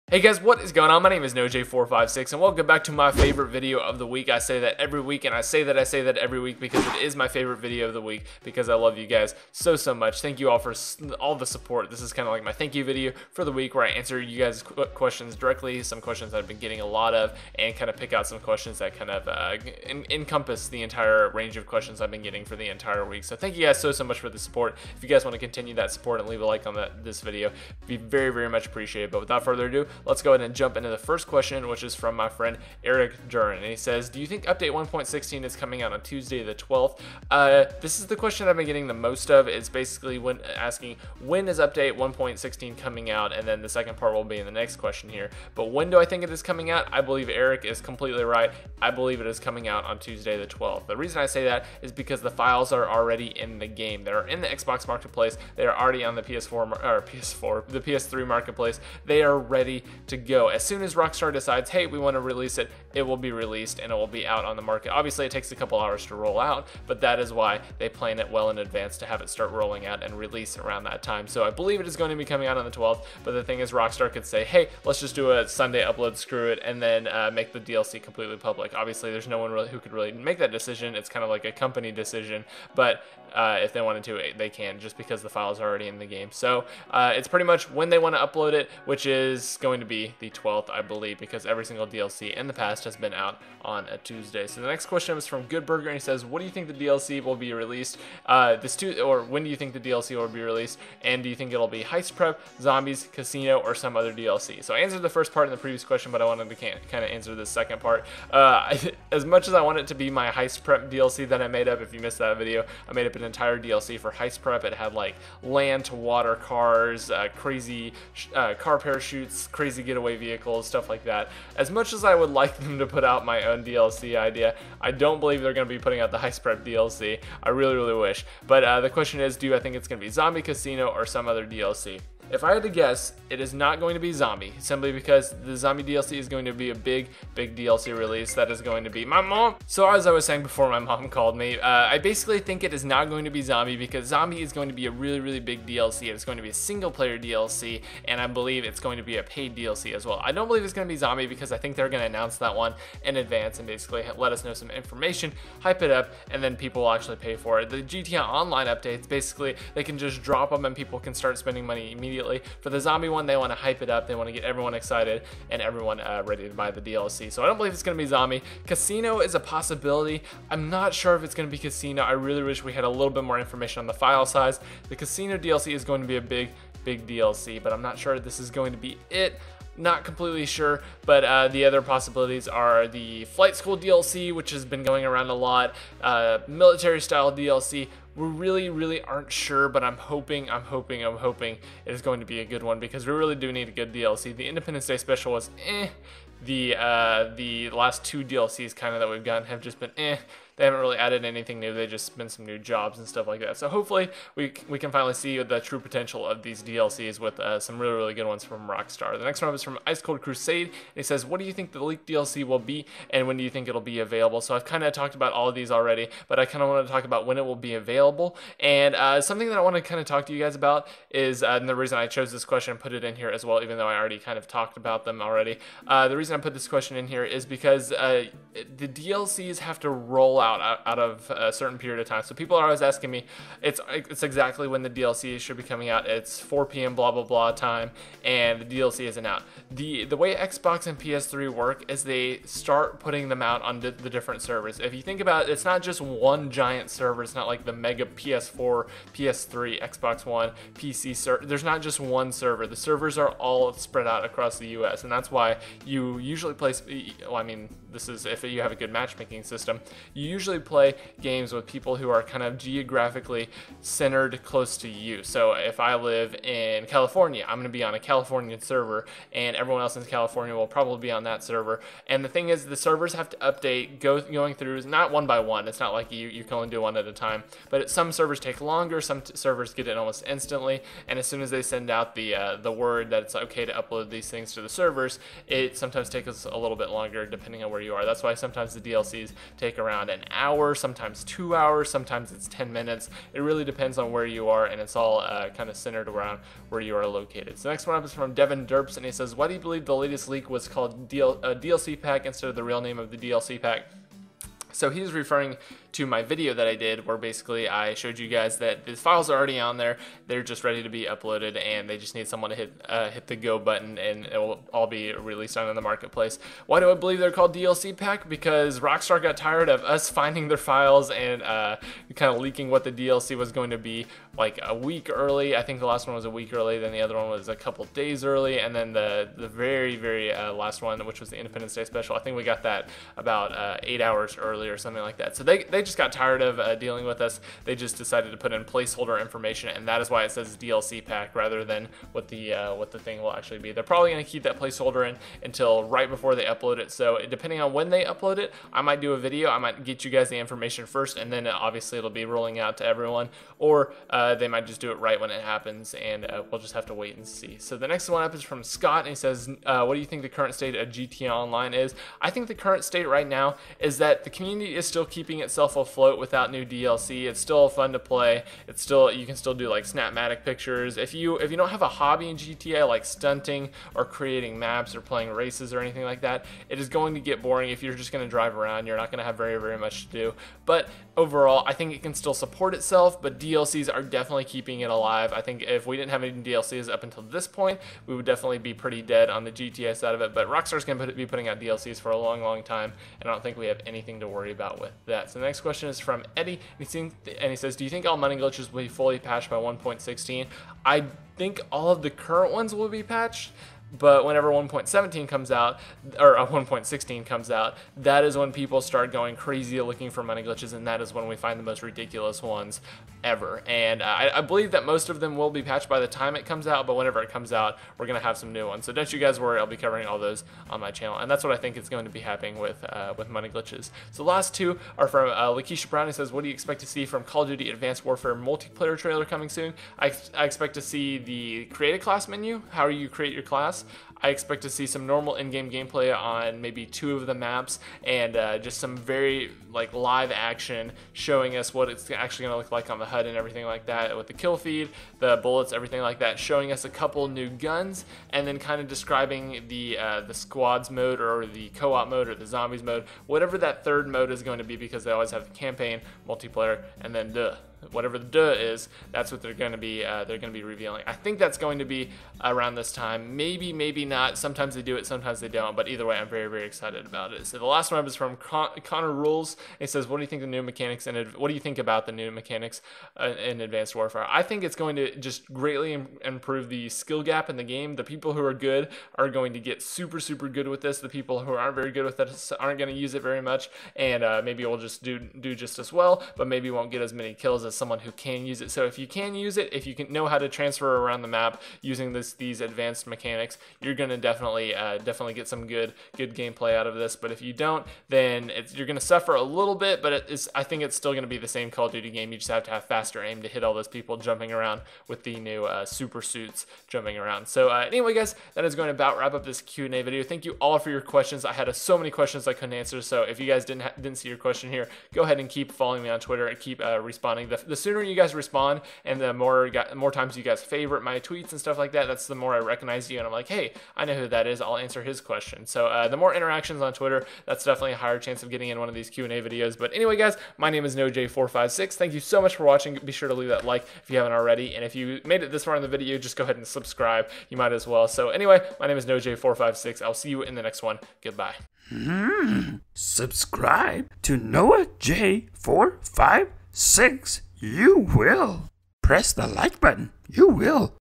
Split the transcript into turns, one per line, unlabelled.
Hey guys, what is going on? My name is NoJ456 and welcome back to my favorite video of the week. I say that every week, and I say that every week because it is my favorite video of the week because I love you guys so much. Thank you all for all the support. This is kind of like my thank you video for the week where I answer you guys' questions directly, some questions that I've been getting a lot of, and kind of pick out some questions that kind of encompass the entire range of questions I've been getting for the entire week. So thank you guys so much for the support. If you guys want to continue that support and leave a like on this video, it'd be very much appreciated. But without further ado, let's go ahead and jump into the first question, which is from my friend Eric Duran, and he says, do you think update 1.16 is coming out on Tuesday the 12th? This is the question I've been getting the most of. It's basically asking when is update 1.16 coming out, and then the second part will be in the next question here. But when do I think it is coming out? I believe Eric is completely right. I believe it is coming out on Tuesday the 12th. The reason I say that is because the files are already in the game. They're in the Xbox marketplace. They are already on the the PS3 marketplace. They are ready to go. As soon as Rockstar decides, hey, we want to release it, it will be released and it will be out on the market. Obviously, it takes a couple hours to roll out, but that is why they plan it well in advance to have it start rolling out and release around that time. So I believe it is going to be coming out on the 12th, but the thing is, Rockstar could say, hey, let's just do a Sunday upload, screw it, and then make the DLC completely public. Obviously, there's no one really who could really make that decision. It's kind of like a company decision, but if they wanted to, they can, just because the files are already in the game. So it's pretty much when they want to upload it, which is going to be the 12th, I believe, because every single DLC in the past has been out on a Tuesday. So the next question is from Good Burger, and he says, what do you think the DLC will be released when do you think the DLC will be released, and do you think it'll be Heist Prep, Zombies, Casino, or some other DLC? So I answered the first part in the previous question, but I wanted to kind of answer the second part. As much as I want it to be my Heist Prep DLC that I made up, if you missed that video, I made up an entire DLC for Heist Prep. It had like land to water cars, crazy car parachutes, crazy getaway vehicles, stuff like that. As much as I would like them to put out my own DLC idea, I don't believe they're going to be putting out the Heist Prep DLC. I really wish. But the question is, do I think it's going to be Zombie, Casino, or some other DLC? If I had to guess, it is not going to be Zombie, simply because the Zombie DLC is going to be a big DLC release that is going to be my mom. So as I was saying before my mom called me, I basically think it is not going to be Zombie because Zombie is going to be a really big DLC. It's going to be a single player DLC, and I believe it's going to be a paid DLC as well. I don't believe it's going to be Zombie because I think they're going to announce that one in advance and basically let us know some information, hype it up, and then people will actually pay for it. The GTA Online updates, basically, they can just drop them and people can start spending money immediately. For the Zombie one, they want to hype it up, they want to get everyone excited and everyone ready to buy the DLC. So I don't believe it's going to be Zombie. Casino is a possibility. I'm not sure if it's going to be Casino. I really wish we had a little bit more information on the file size. The Casino DLC is going to be a big DLC, but I'm not sure this is going to be it. Not completely sure, but the other possibilities are the Flight School DLC, which has been going around a lot, military style DLC. We really aren't sure, but I'm hoping it is going to be a good one because we really do need a good DLC. The Independence Day special was eh. The last two DLCs kind of that we've gotten have just been eh. They haven't really added anything new. They just been some new jobs and stuff like that. So hopefully we can finally see the true potential of these DLCs with some really good ones from Rockstar. The next one is from Ice Cold Crusade. And he says, what do you think the leaked DLC will be and when do you think it'll be available? So I've kind of talked about all of these already, but I kind of want to talk about when it will be available. And something that I want to kind of talk to you guys about is, and the reason I chose this question and put it in here as well, even though I already kind of talked about them already. The reason I put this question in here is because the DLCs have to roll out of a certain period of time. So people are always asking me, it's exactly when the DLC should be coming out. It's 4 p.m. blah time, and the DLC isn't out. The way Xbox and PS3 work is they start putting them out on the different servers. If you think about it, it's not just one giant server. It's not like the mega PS4, PS3, Xbox One, PC server. There's not just one server. The servers are all spread out across the US, and that's why you usually play, well, I mean, this is if you have a good matchmaking system, you usually play games with people who are kind of geographically centered close to you. So if I live in California, I'm going to be on a Californian server, and everyone else in California will probably be on that server. And the thing is, the servers have to update going through, not one by one. It's not like you can only do one at a time, but some servers take longer, some servers get it almost instantly, and as soon as they send out the word that it's okay to upload these things to the servers, it sometimes takes us a little bit longer depending on where you are. That's why sometimes the DLCs take around an hour, sometimes 2 hours, sometimes it's 10 minutes. It really depends on where you are, and it's all kind of centered around where you are located. So next one up is from Devin Derps, and he says, why do you believe the latest leak was called DLC pack instead of the real name of the DLC pack? So he's referring to my video that I did where basically I showed you guys that the files are already on there, they're just ready to be uploaded, and they just need someone to hit the go button, and it will all be released on the marketplace. Why do I believe they're called DLC pack? Because Rockstar got tired of us finding their files and kind of leaking what the DLC was going to be like a week early. I think the last one was a week early, then the other one was a couple days early, and then the very last one, which was the Independence Day special, I think we got that about 8 hours early or something like that. So they just got tired of dealing with us. They just decided to put in placeholder information, and that is why it says DLC pack rather than what the thing will actually be. They're probably going to keep that placeholder in until right before they upload it. So depending on when they upload it, I might do a video. I might get you guys the information first, and then obviously it'll be rolling out to everyone, or they might just do it right when it happens, and we'll just have to wait and see. So the next one up is from Scott, and he says, what do you think the current state of GTA Online is? I think the current state right now is that the community is still keeping itself afloat without new DLC. It's still fun to play. It's still, you can still do like Snapmatic pictures. If you don't have a hobby in GTA like stunting or creating maps or playing races or anything like that, it is going to get boring. If you're just going to drive around, you're not going to have very much to do. But overall, I think it can still support itself, but DLCs are definitely keeping it alive. I think if we didn't have any DLCs up until this point, we would definitely be pretty dead on the GTA side of it, but Rockstar's going to be putting out DLCs for a long time, and I don't think we have anything to worry about with that. So the next question is from Eddie, and he says, do you think all money glitches will be fully patched by 1.16? I think all of the current ones will be patched, but whenever 1.17 comes out, or 1.16 comes out, that is when people start going crazy looking for money glitches, and that is when we find the most ridiculous ones ever. And I believe that most of them will be patched by the time it comes out, but whenever it comes out, we're going to have some new ones. So don't you guys worry, I'll be covering all those on my channel, and that's what I think is going to be happening with money glitches. So the last two are from Lakeisha Brown. He says, what do you expect to see from Call of Duty Advanced Warfare multiplayer trailer coming soon? I expect to see the create a class menu, how you create your class. I expect to see some normal in-game gameplay on maybe 2 of the maps, and just some very like live action showing us what it's actually going to look like on the HUD and everything like that, with the kill feed, the bullets, everything like that, showing us a couple new guns, and then kind of describing the squads mode or the co-op mode or the zombies mode, whatever that third mode is going to be, because they always have the campaign, multiplayer, and then whatever the is, that's what they're going to be revealing. I think that's going to be around this time. Maybe not. Sometimes they do it, sometimes they don't, but either way, I'm very excited about it. So the last one is from Connor Rules. It says, what do you think the new mechanics and what do you think about the new mechanics in Advanced Warfare? I think it's going to just greatly improve the skill gap in the game. The people who are good are going to get super good with this. The people who aren't very good with this aren't going to use it very much, and maybe we'll just do just as well, but maybe won't get as many kills as someone who can use it. So if you can use it, if you can know how to transfer around the map using these advanced mechanics, you're going to definitely get some good gameplay out of this. But if you don't, then you're going to suffer a little bit, but I think it's still going to be the same Call of Duty game. You just have to have faster aim to hit all those people jumping around with the new super suits jumping around. So anyway, guys, that is going to about wrap up this Q&A video. Thank you all for your questions. I had so many questions I couldn't answer, so if you guys didn't see your question here, go ahead and keep following me on Twitter and keep responding. The sooner you guys respond, and the more times you guys favorite my tweets and stuff like that, that's the more I recognize you, and I'm like, hey, I know who that is, I'll answer his question. So the more interactions on Twitter, that's definitely a higher chance of getting in one of these Q&A videos. But anyway, guys, my name is NoJ456. Thank you so much for watching. Be sure to leave that like if you haven't already, and if you made it this far in the video, just go ahead and subscribe. You might as well. So anyway, my name is NoJ456. I'll see you in the next one. Goodbye.
Subscribe to Noah J456. You will. Press the like button. You will.